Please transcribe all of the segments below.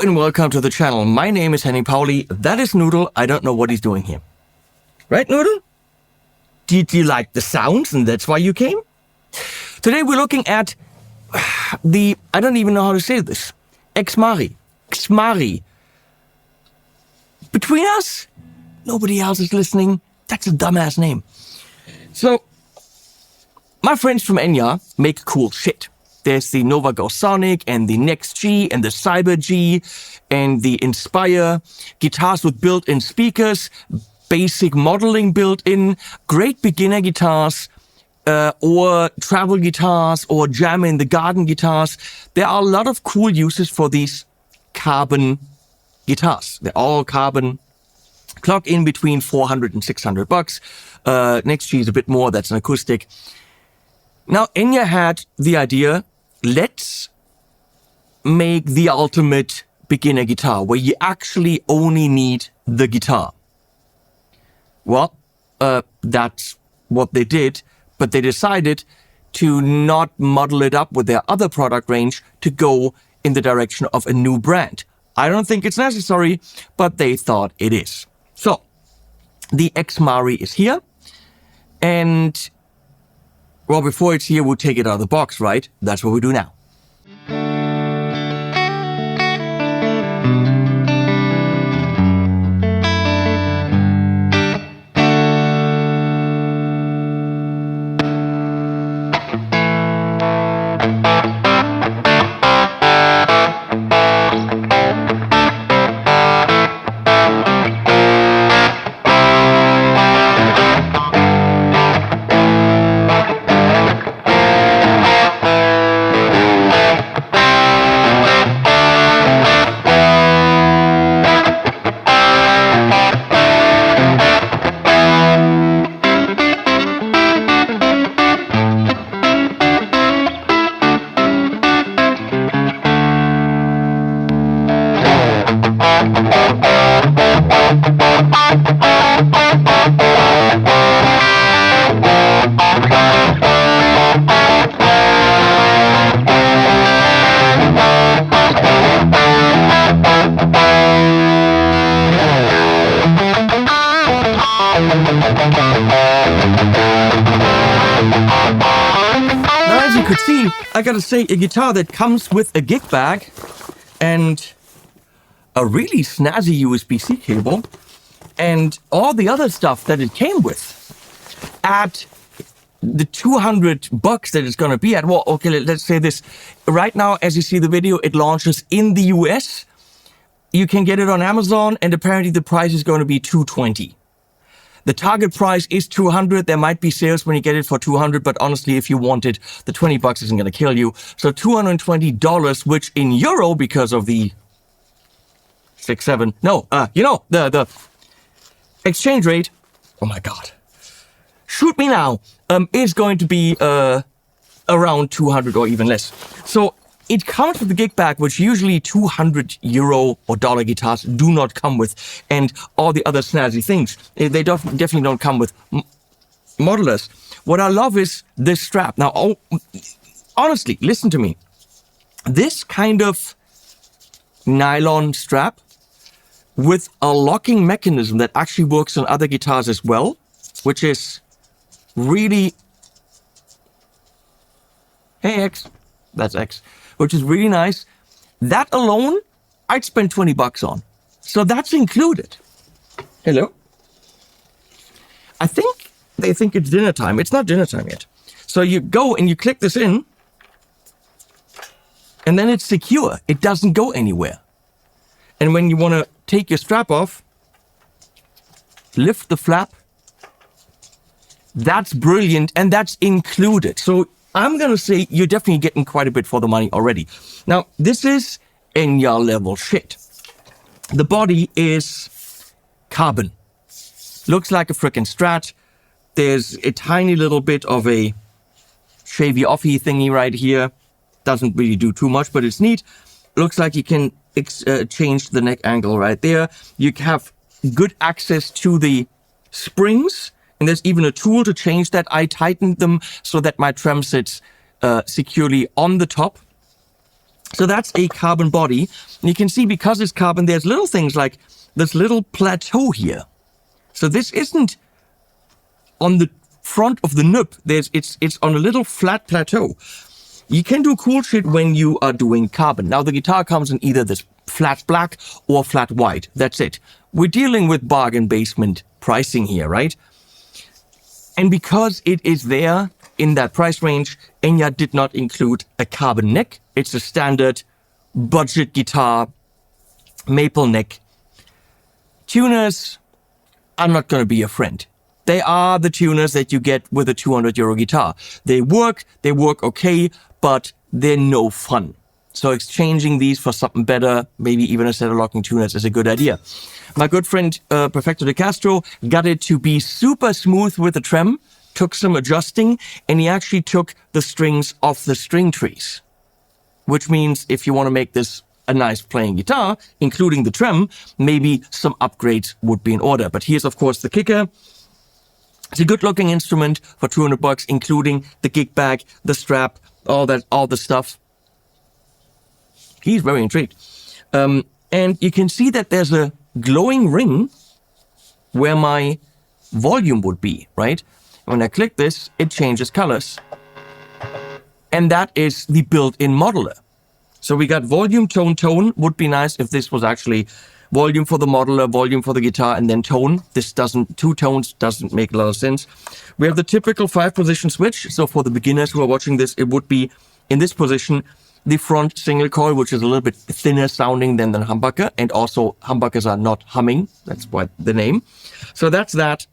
and welcome to the channel. My name is Henning Pauli. That is Noodle. I don't know what he's doing here. Right, Noodle? Did you like the sounds and that's why you came? Today we're looking at the, I don't even know how to say this, Xmari. Xmari. Between us, nobody else is listening. That's a dumbass name. So, my friends from Enya make cool shit. There's the Nova Go Sonic and the Next G and the Cyber G and the Inspire, guitars with built-in speakers, basic modeling built-in, great beginner guitars, or travel guitars or jam in the garden guitars. There are a lot of cool uses for these carbon guitars. They're all carbon, clock in between 400 and 600 bucks. Next G is a bit more, that's an acoustic. Now, Enya had the idea, let's make the ultimate beginner guitar where you actually only need the guitar. Well, that's what they did, but they decided to not model it up with their other product range to go in the direction of a new brand. I don't think it's necessary, but they thought it is. So, the Xmari is here, and well, before it's here, we'll take it out of the box, right? That's what we do now. Now, as you could see, I gotta say, a guitar that comes with a gig bag and a really snazzy USB-C cable and all the other stuff that it came with at the 200 bucks that it's gonna be at. Well, okay, let's say this. Right now, as you see the video, it launches in the US. You can get it on Amazon, and apparently the price is gonna be $220. The target price is $200. There might be sales when you get it for $200, but honestly, if you want it, the 20 bucks isn't gonna kill you. So $220, which in euro, because of the the exchange rate, oh my God, shoot me now, is going to be around 200 or even less. So it comes with the gig bag, which usually 200 euro or dollar guitars do not come with, and all the other snazzy things. They definitely don't come with modelers. What I love is this strap. Now, honestly, listen to me. This kind of nylon strap with a locking mechanism that actually works on other guitars as well, which is really, hey X, that's X, which is really nice. That alone, I'd spend 20 bucks on. So that's included. Hello? I think they think it's dinner time. It's not dinner time yet. So you go and you click this in, and then it's secure. It doesn't go anywhere. And when you want to take your strap off, lift the flap. That's brilliant, and that's included. So I'm going to say you're definitely getting quite a bit for the money already. Now, this is Enya level shit. The body is carbon. Looks like a frickin' Strat. There's a tiny little bit of a shavy offy thingy right here. Doesn't really do too much, but it's neat. Looks like you can change the neck angle right there. You have good access to the springs, and there's even a tool to change that. I tightened them so that my trem sits securely on the top. So that's a carbon body. And you can see because it's carbon, there's little things like this little plateau here. So this isn't on the front of the nub. It's on a little flat plateau. You can do cool shit when you are doing carbon. Now the guitar comes in either this flat black or flat white. That's it. We're dealing with bargain basement pricing here, right? And because it is there in that price range, Enya did not include a carbon neck. It's a standard budget guitar, maple neck. Tuners are not going to be your friend. They are the tuners that you get with a 200 euro guitar. They work okay, but they're no fun. So exchanging these for something better, maybe even a set of locking tuners, is a good idea. My good friend Perfecto de Castro got it to be super smooth with the trem, took some adjusting, and he actually took the strings off the string trees. Which means if you want to make this a nice playing guitar, including the trem, maybe some upgrades would be in order. But here's, of course, the kicker. It's a good looking instrument for 200 bucks, including the gig bag, the strap, all the stuff. He's very intrigued. And you can see that there's a glowing ring where my volume would be, right? When I click this, it changes colors. And that is the built-in modeler. So we got volume, tone, tone. Would be nice if this was actually volume for the modeler, volume for the guitar, and then tone. This doesn't, two tones doesn't make a lot of sense. We have the typical 5-position switch. So for the beginners who are watching this, it would be in this position, the front single coil, which is a little bit thinner sounding than the humbucker. And also humbuckers are not humming. That's why the name. So that's that.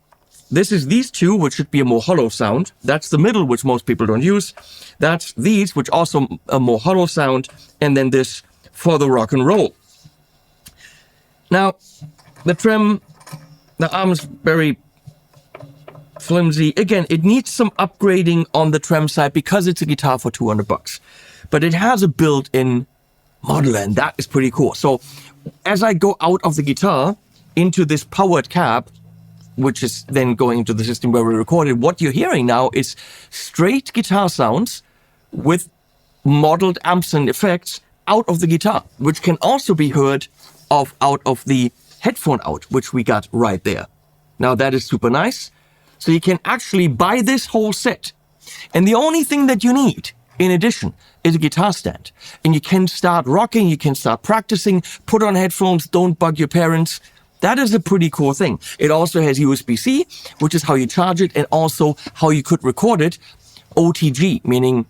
This is these two, which should be a more hollow sound. That's the middle, which most people don't use. That's these, which also a more hollow sound. And then this for the rock and roll. Now, the trem, the arm's very flimsy. Again, it needs some upgrading on the trem side because it's a guitar for 200 bucks. But it has a built-in modeler, and that is pretty cool. So as I go out of the guitar into this powered cab, which is then going into the system where we recorded, what you're hearing now is straight guitar sounds with modeled amps and effects out of the guitar, which can also be heard out of the headphone out, which we got right there. Now that is super nice. So you can actually buy this whole set. And the only thing that you need, in addition, is a guitar stand. And you can start rocking, you can start practicing, put on headphones, don't bug your parents. That is a pretty cool thing. It also has USB-C, which is how you charge it, and also how you could record it. OTG, meaning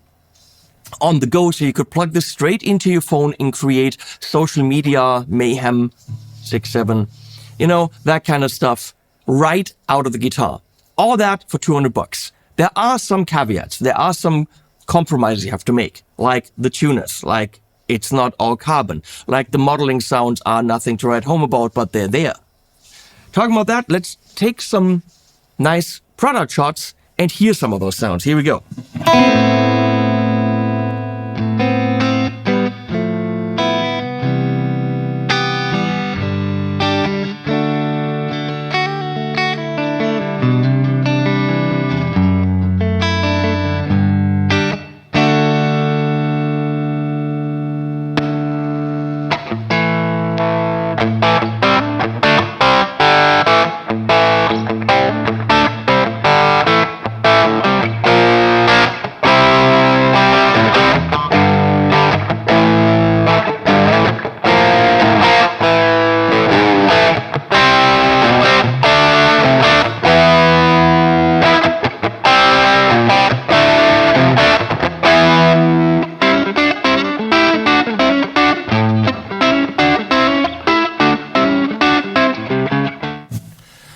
on the go, so you could plug this straight into your phone and create social media mayhem, 6-7, you know, that kind of stuff right out of the guitar. All that for 200 bucks. There are some caveats. There are some compromises you have to make, like the tuners, like it's not all carbon, like the modeling sounds are nothing to write home about, but they're there. Talking about that, let's take some nice product shots and hear some of those sounds. Here we go.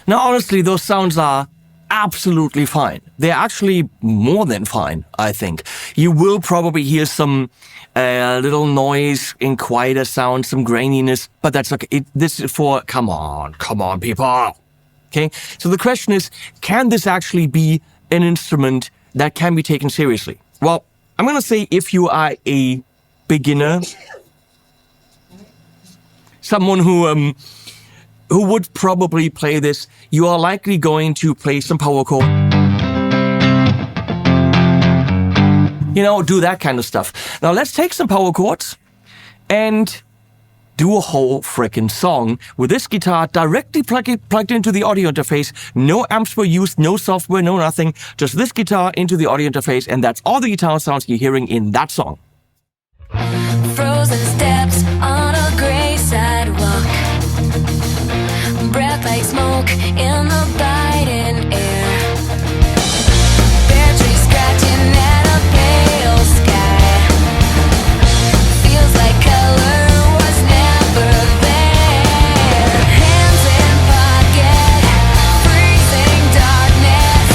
Now, honestly, those sounds are absolutely fine. They're actually more than fine, I think. You will probably hear some little noise in quieter sound, some graininess, but that's okay. This is for, come on, people. Okay, so the question is, can this actually be an instrument that can be taken seriously? Well, I'm going to say if you are a beginner, someone who would probably play this, you are likely going to play some power chord. You know, do that kind of stuff. Now let's take some power chords and do a whole frickin' song with this guitar directly plugged into the audio interface. No amps were used, no software, no nothing. Just this guitar into the audio interface, and that's all the guitar sounds you're hearing in that song. Frozen steps on a gray sidewalk, breath like smoke in the biting air, bare trees scratching at a pale sky, feels like color was never there, hands in pocket, freezing darkness,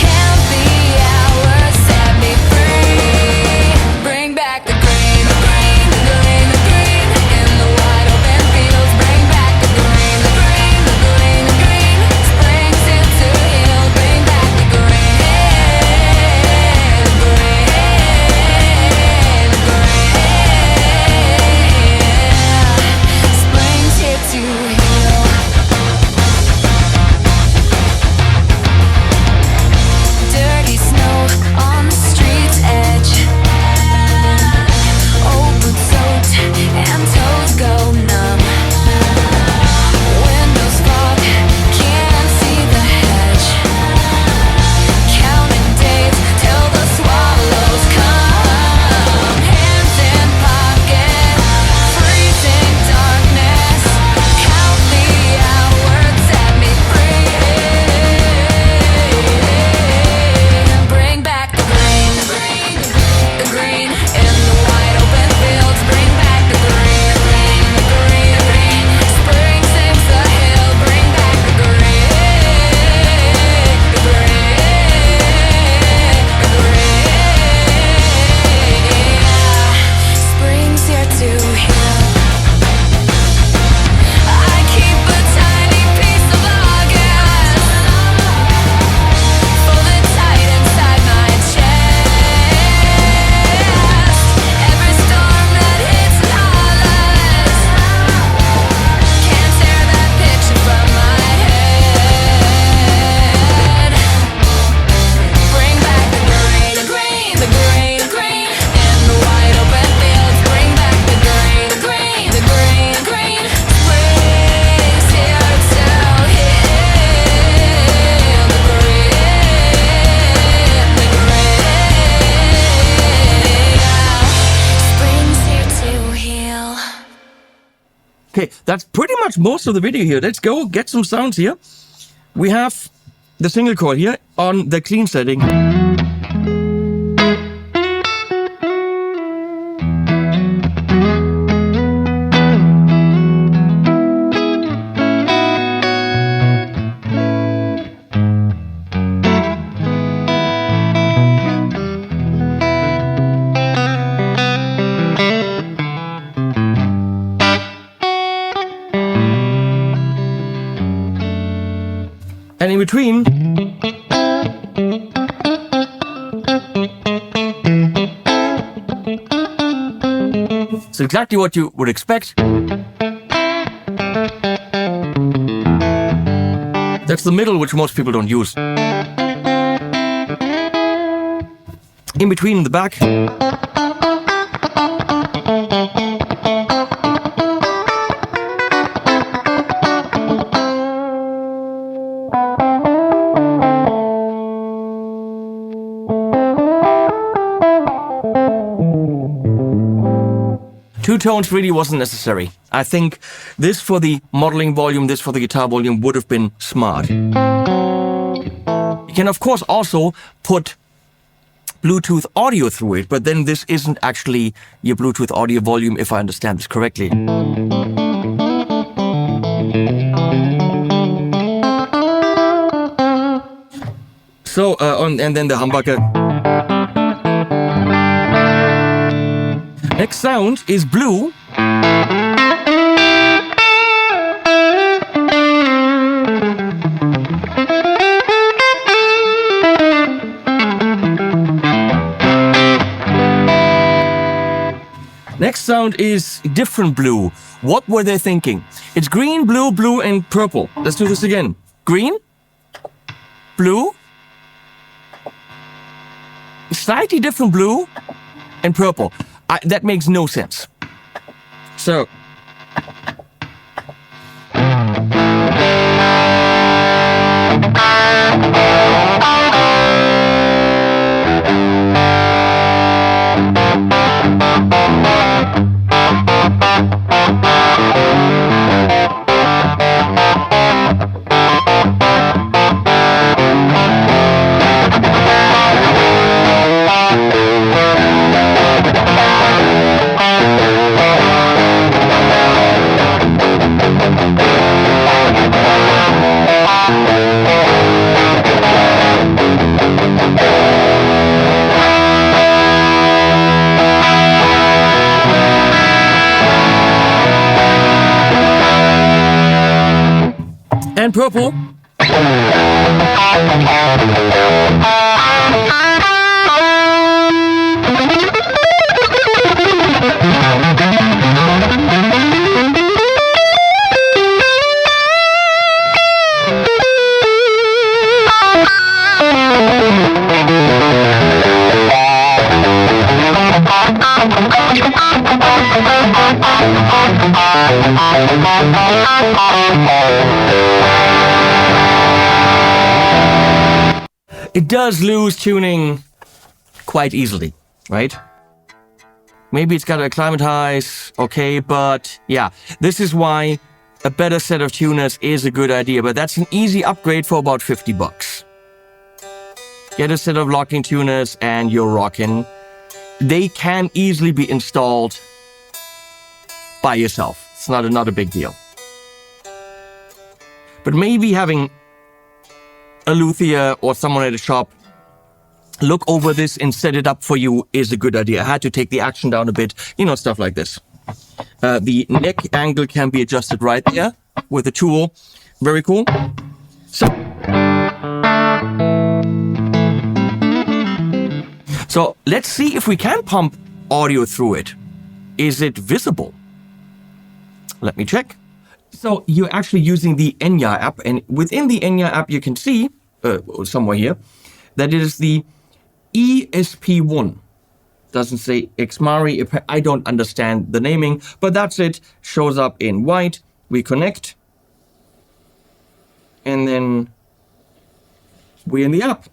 count the hours, set me free, bring back the green, the green, the green, the green, in the wide open fields, bring back the green, the green, the green, the green, springs into hill, bring back the green, the green, the green, springs here to heal. Dirty snow on the street's edge, old boots soaked and toes go numb, windows fog, can't see the hedge, counting days till the swallows come, hands in pocket, freezing darkness, count the hours, set me free, bring back the green, the green, in the wide open fields, bring back the green, the green, the green, the green, spring sings the hill, bring back the green, the green, the green, springs here to heal. I keep a tiny piece of August, folded tight inside my chest. Every storm that hits and hollers can't tear that picture from my head. Bring back the green, the green, the green, the green, in the wide open fields. Bring back the green, the green, the green, the green, springs here to heal. The green, the green, springs here to heal. Okay, that's pretty much most of the video here. Let's go get some sounds here. We have the single coil here on the clean setting. And in between, it's exactly what you would expect. That's the middle, which most people don't use. In between, in the back. Two tones really wasn't necessary. I think this for the modeling volume, this for the guitar volume would have been smart. You can of course also put Bluetooth audio through it, but then this isn't actually your Bluetooth audio volume, if I understand this correctly. So, and then the humbucker. Next sound is blue. Next sound is different blue. What were they thinking? It's green, blue, blue, and purple. Let's do this again. Green, blue, slightly different blue, and purple. That makes no sense. So. And purple. It does lose tuning quite easily, right? Maybe it's got to acclimatize, okay, but yeah, this is why a better set of tuners is a good idea, but that's an easy upgrade for about 50 bucks. Get a set of locking tuners and you're rocking. They can easily be installed by yourself. It's not a big deal. But maybe having a luthier or someone at a shop look over this and set it up for you is a good idea. I had to take the action down a bit, stuff like this. The neck angle can be adjusted right there with a tool. Very cool. So let's see if we can pump audio through it. Is it visible? Let me check. So you're actually using the Enya app, and within the Enya app you can see, somewhere here, that it is the ESP1. Doesn't say Xmari. I don't understand the naming, but that's it. Shows up in white. We connect, and then we're in the app.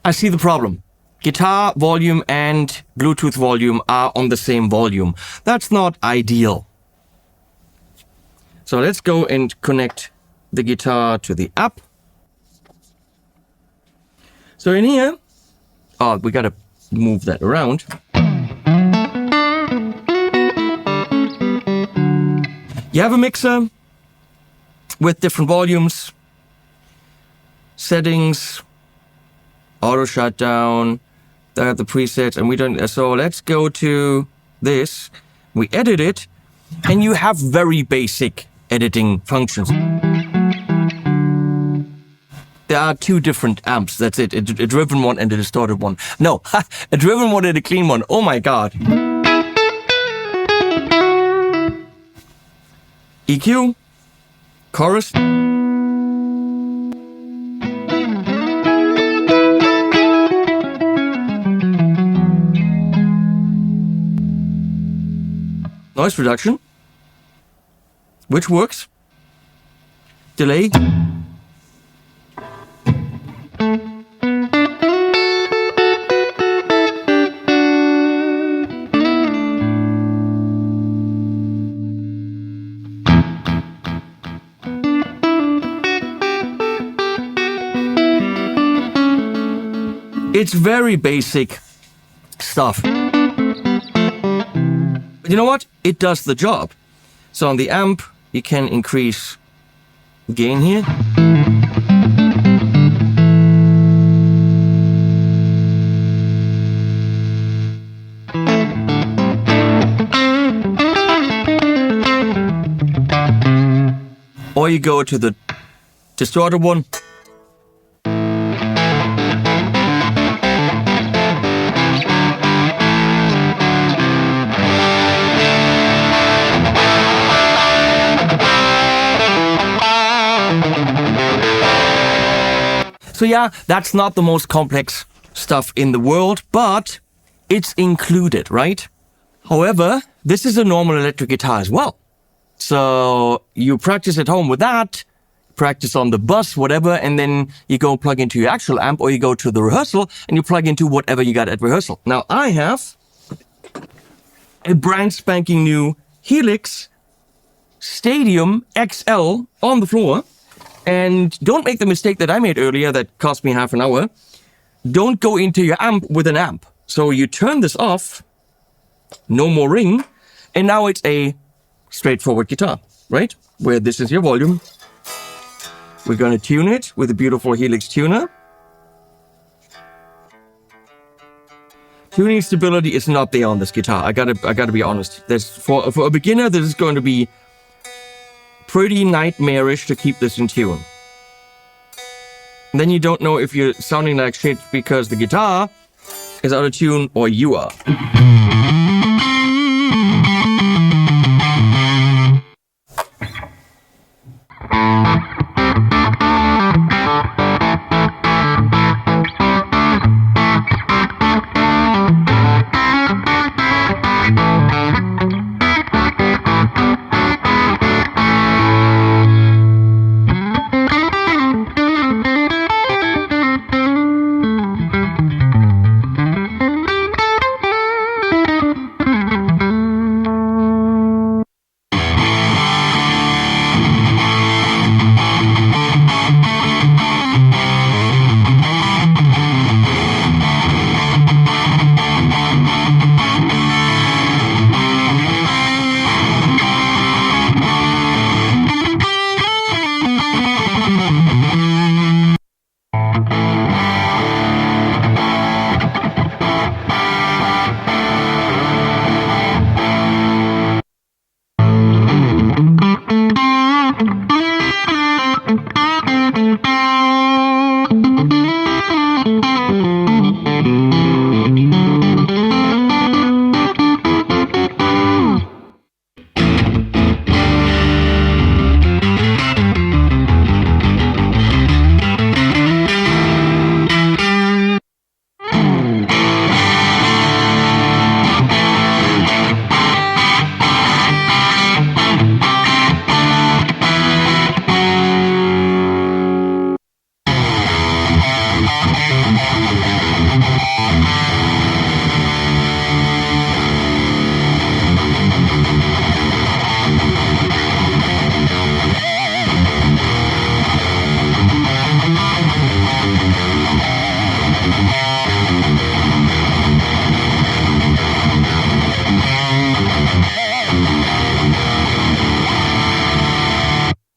I see the problem. Guitar volume and Bluetooth volume are on the same volume. That's not ideal. So let's go and connect the guitar to the app. So in here, we gotta move that around. You have a mixer with different volumes, settings, auto shutdown, there are the presets, and we don't, so let's go to this, we edit it, and you have very basic editing functions. There are two different amps, that's it, a driven one and a distorted one. No, a driven one and a clean one, oh my god. EQ, chorus. Noise reduction, which works. Delay. It's very basic stuff. But you know what? It does the job. So on the amp, you can increase gain here. you go to the distorted one. So yeah, that's not the most complex stuff in the world, but it's included, right? However, this is a normal electric guitar as well. So you practice at home with that, practice on the bus, whatever, and then you go plug into your actual amp, or you go to the rehearsal and you plug into whatever you got at rehearsal. Now I have a brand spanking new Helix Stadium XL on the floor. And don't make the mistake that I made earlier that cost me half an hour. Don't go into your amp with an amp. So you turn this off, no more ring, and now it's a straightforward guitar, right? Where this is your volume. We're going to tune it with a beautiful Helix tuner. Tuning stability is not there on this guitar. I gotta be honest. For a beginner, this is going to be pretty nightmarish to keep this in tune. And then you don't know if you're sounding like shit because the guitar is out of tune or you are.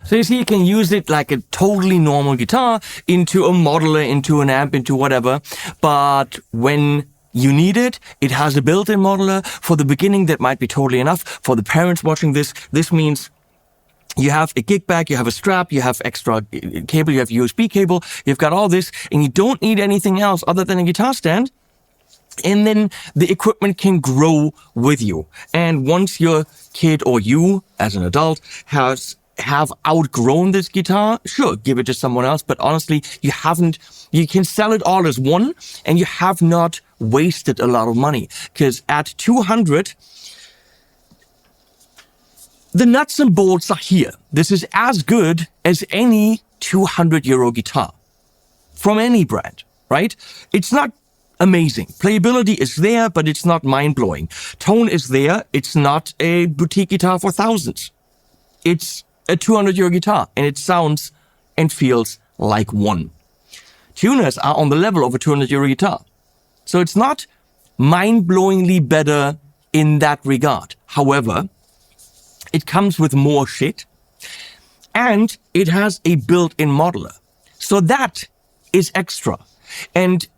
So you see, you can use it like a totally normal guitar into a modeler, into an amp, into whatever. But when you need it, it has a built-in modeler. For the beginning, that might be totally enough. For the parents watching this means you have a gig bag, you have a strap, you have extra cable, you have USB cable, you've got all this, and you don't need anything else other than a guitar stand. And then the equipment can grow with you. And once your kid or you, as an adult, have outgrown this guitar, sure, give it to someone else. But honestly, you can sell it all as one, and you have not wasted a lot of money. Because at 200, the nuts and bolts are here. This is as good as any 200 euro guitar from any brand, right? It's not amazing. Playability is there, but it's not mind-blowing. Tone is there. It's not a boutique guitar for thousands. It's a 200 euro guitar, and it sounds and feels like one. Tuners are on the level of a 200 euro guitar. So it's not mind-blowingly better in that regard. However, it comes with more shit, and it has a built-in modeler. So that is extra. And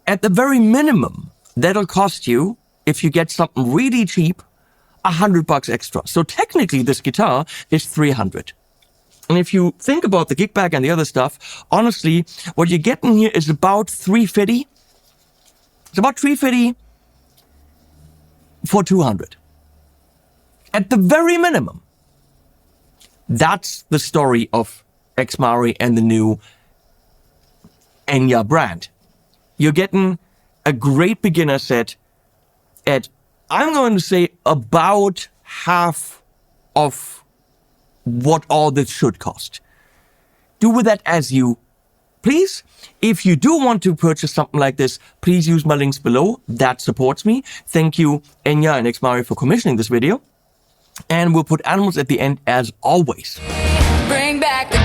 at the very minimum, that'll cost you, if you get something really cheap, $100 extra. So technically this guitar is 300. And if you think about the gig bag and the other stuff, honestly, what you're getting here is about $350. It's about $350 for 200. At the very minimum. That's the story of Xmari and the new Enya brand. You're getting a great beginner set at, I'm going to say, about half of what all this should cost. Do with that as you please. If you do want to purchase something like this, please use my links below. That supports me. Thank you, Enya and Xmari, for commissioning this video. And we'll put animals at the end as always. Bring back the